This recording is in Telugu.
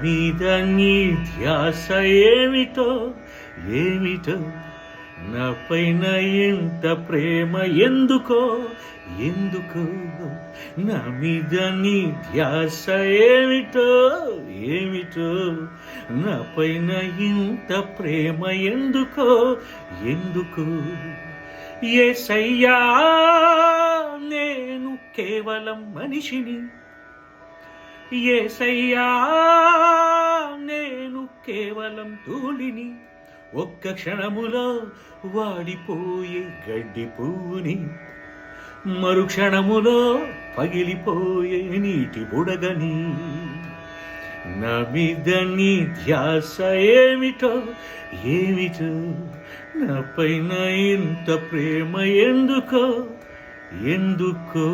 మీద నీ ధ్యాస ఏమిటో ఏమిటో, నాపైన ఇంత ప్రేమ ఎందుకో ఎందుకో, నా మీద నీ ధ్యాస ఏమిటో ఏమిటో, నాపైన ఇంత ప్రేమ ఎందుకో ఎందుకో. యేసయ్యా నేను కేవలం మనిషిని, యేసయ్యా నేను కేవలం ధూళిని, ఒక్క క్షణములో వాడిపోయే గడ్డి పువ్వుని, మరుక్షణములో పగిలిపోయే నీటి బుడగని. నా మీద నీ ధ్యాస ఏమిటో ఏమిటో, నాపైన ఇంత ప్రేమ ఎందుకో ఎందుకో.